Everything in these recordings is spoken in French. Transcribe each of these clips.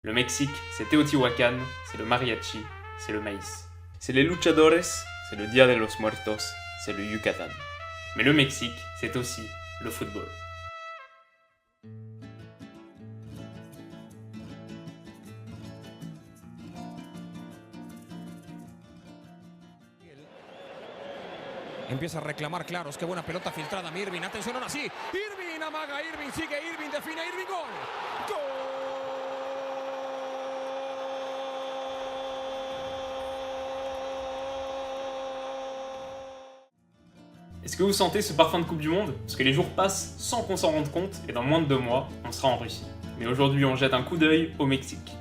Le Mexique, c'est Teotihuacan, c'est le mariachi, c'est le maïs. C'est les luchadores, c'est le Dia de los Muertos, c'est le Yucatan. Mais le Mexique, c'est aussi le football. Empieza a reclamar claros, qué buena pelota filtrada, Irving, atención ahora sí, Irving amaga, Irving sigue, Irving define, Irving gol, gol. Est-ce que vous sentez ce parfum de Coupe du Monde? Parce que les jours passent sans qu'on s'en rende compte et dans moins de 2 mois, on sera en Russie. Mais aujourd'hui, on jette un coup d'œil au Mexique.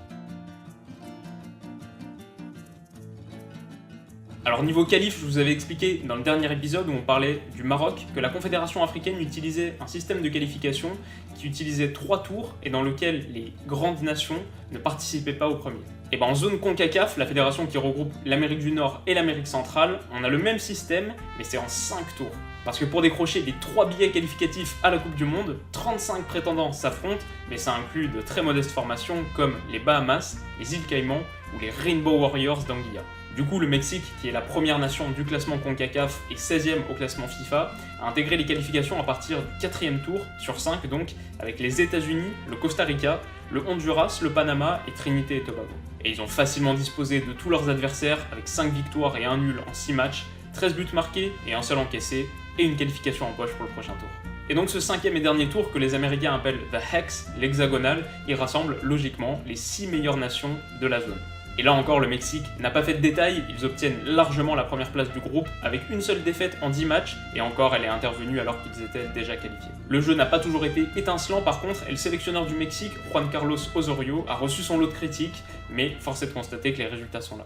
Alors niveau qualif, je vous avais expliqué dans le dernier épisode où on parlait du Maroc que la Confédération africaine utilisait un système de qualification qui utilisait 3 tours et dans lequel les grandes nations ne participaient pas au premier. Et bien en zone CONCACAF, la fédération qui regroupe l'Amérique du Nord et l'Amérique centrale, on a le même système mais c'est en 5 tours. Parce que pour décrocher les 3 billets qualificatifs à la Coupe du Monde, 35 prétendants s'affrontent, mais ça inclut de très modestes formations comme les Bahamas, les îles Caïmans ou les Rainbow Warriors d'Anguilla. Du coup, le Mexique, qui est la première nation du classement CONCACAF et 16e au classement FIFA, a intégré les qualifications à partir du 4e tour, sur 5 donc, avec les États-Unis, le Costa Rica, le Honduras, le Panama et Trinité et Tobago. Et ils ont facilement disposé de tous leurs adversaires avec 5 victoires et 1 nul en 6 matchs, 13 buts marqués et un seul encaissé, et une qualification en poche pour le prochain tour. Et donc ce 5e et dernier tour que les Américains appellent The Hex, l'hexagonal, il rassemble logiquement les 6 meilleures nations de la zone. Et là encore, le Mexique n'a pas fait de détails, ils obtiennent largement la première place du groupe avec une seule défaite en 10 matchs, et encore elle est intervenue alors qu'ils étaient déjà qualifiés. Le jeu n'a pas toujours été étincelant par contre, et le sélectionneur du Mexique, Juan Carlos Osorio, a reçu son lot de critiques, mais force est de constater que les résultats sont là.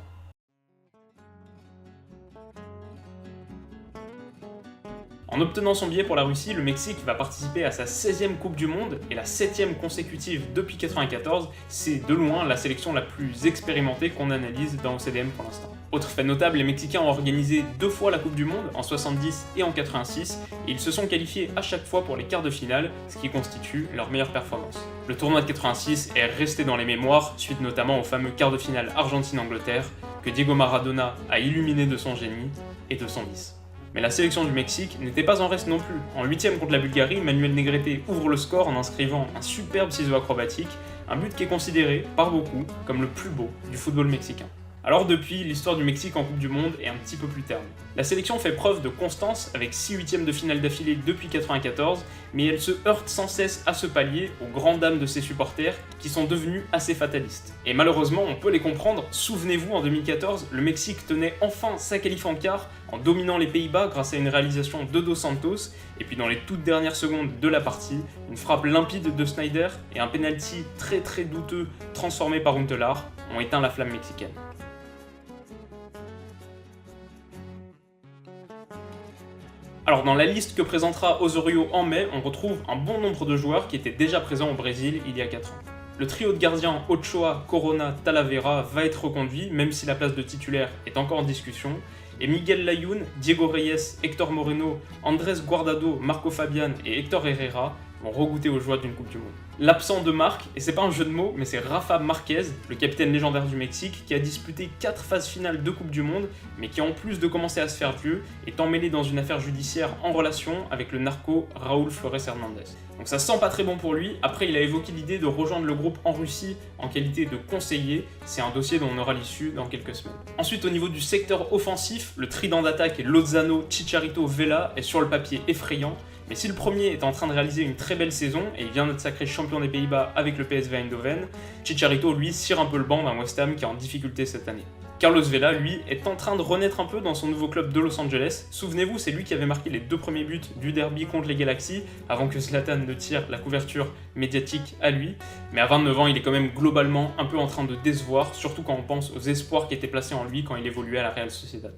En obtenant son billet pour la Russie, le Mexique va participer à sa 16e Coupe du Monde et la 7e consécutive depuis 1994. C'est de loin la sélection la plus expérimentée qu'on analyse dans OCDM pour l'instant. Autre fait notable, les Mexicains ont organisé 2 fois la Coupe du Monde, en 70 et en 86, et ils se sont qualifiés à chaque fois pour les quarts de finale, ce qui constitue leur meilleure performance. Le tournoi de 86 est resté dans les mémoires, suite notamment au fameux quart de finale Argentine-Angleterre, que Diego Maradona a illuminé de son génie et de son vice. Mais la sélection du Mexique n'était pas en reste non plus. En 8e contre la Bulgarie, Manuel Negrete ouvre le score en inscrivant un superbe ciseau acrobatique, un but qui est considéré par beaucoup comme le plus beau du football mexicain. Alors depuis, l'histoire du Mexique en Coupe du Monde est un petit peu plus terne. La sélection fait preuve de constance avec 6 huitièmes de finale d'affilée depuis 1994, mais elle se heurte sans cesse à ce palier aux grandes dames de ses supporters qui sont devenus assez fatalistes. Et malheureusement, on peut les comprendre, souvenez-vous en 2014, le Mexique tenait enfin sa qualif en quart en dominant les Pays-Bas grâce à une réalisation de Dos Santos, et puis dans les toutes dernières secondes de la partie, une frappe limpide de Snyder et un penalty très douteux transformé par Huntelaar ont éteint la flamme mexicaine. Alors dans la liste que présentera Osorio en mai, on retrouve un bon nombre de joueurs qui étaient déjà présents au Brésil il y a 4 ans. Le trio de gardiens Ochoa, Corona, Talavera va être reconduit, même si la place de titulaire est encore en discussion, et Miguel Layún, Diego Reyes, Héctor Moreno, Andrés Guardado, Marco Fabián et Héctor Herrera vont regoûter aux joies d'une Coupe du Monde. L'absent de marque, et c'est pas un jeu de mots, mais c'est Rafa Marquez, le capitaine légendaire du Mexique, qui a disputé 4 phases finales de Coupe du Monde, mais qui en plus de commencer à se faire vieux, est emmêlé dans une affaire judiciaire en relation avec le narco Raúl Flores Hernandez. Donc ça sent pas très bon pour lui. Après, il a évoqué l'idée de rejoindre le groupe en Russie en qualité de conseiller. C'est un dossier dont on aura l'issue dans quelques semaines. Ensuite, au niveau du secteur offensif, le trident d'attaque est Lozano, Chicharito, Vela est sur le papier effrayant. Mais si le premier est en train de réaliser une très belle saison, et il vient d'être sacré champion des Pays-Bas avec le PSV Eindhoven, Chicharito, lui, cire un peu le banc d'un West Ham qui est en difficulté cette année. Carlos Vela, lui, est en train de renaître un peu dans son nouveau club de Los Angeles. Souvenez-vous, c'est lui qui avait marqué les 2 premiers buts du derby contre les Galaxy, avant que Zlatan ne tire la couverture médiatique à lui. Mais à 29 ans, il est quand même globalement un peu en train de décevoir, surtout quand on pense aux espoirs qui étaient placés en lui quand il évoluait à la Real Sociedad.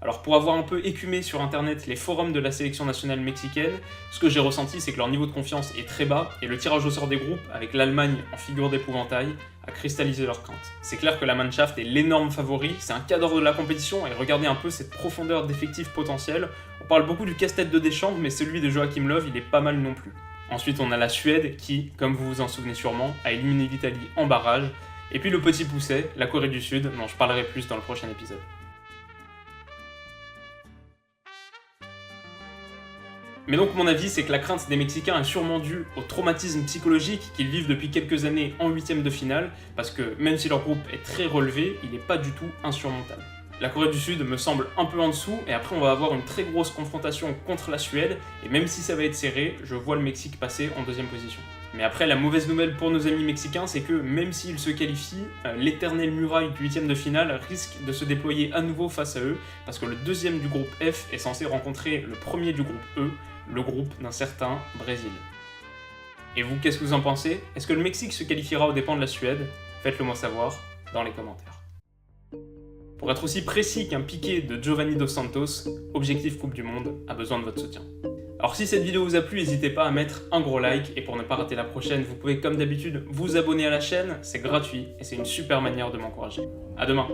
Alors pour avoir un peu écumé sur internet les forums de la sélection nationale mexicaine, ce que j'ai ressenti c'est que leur niveau de confiance est très bas et le tirage au sort des groupes, avec l'Allemagne en figure d'épouvantail, a cristallisé leurs craintes. C'est clair que la Mannschaft est l'énorme favori, c'est un cadre de la compétition et regardez un peu cette profondeur d'effectifs potentiels. On parle beaucoup du casse-tête de Deschamps, mais celui de Joachim Löw il est pas mal non plus. Ensuite, on a la Suède qui, comme vous vous en souvenez sûrement, a éliminé l'Italie en barrage. Et puis le petit pousset, la Corée du Sud, dont je parlerai plus dans le prochain épisode. Mais donc mon avis, c'est que la crainte des Mexicains est sûrement due au traumatisme psychologique qu'ils vivent depuis quelques années en huitième de finale, parce que même si leur groupe est très relevé, il n'est pas du tout insurmontable. La Corée du Sud me semble un peu en dessous, et après on va avoir une très grosse confrontation contre la Suède, et même si ça va être serré, je vois le Mexique passer en deuxième position. Mais après, la mauvaise nouvelle pour nos amis mexicains, c'est que même s'ils se qualifient, l'éternelle muraille du huitième de finale risque de se déployer à nouveau face à eux, parce que le deuxième du groupe F est censé rencontrer le premier du groupe E, le groupe d'un certain Brésil. Et vous, qu'est-ce que vous en pensez? Est-ce que le Mexique se qualifiera aux dépens de la Suède? Faites-le moi savoir dans les commentaires. Pour être aussi précis qu'un piqué de Giovanni Dos Santos, Objectif Coupe du Monde a besoin de votre soutien. Alors si cette vidéo vous a plu, n'hésitez pas à mettre un gros like, et pour ne pas rater la prochaine, vous pouvez comme d'habitude vous abonner à la chaîne, c'est gratuit et c'est une super manière de m'encourager. À demain.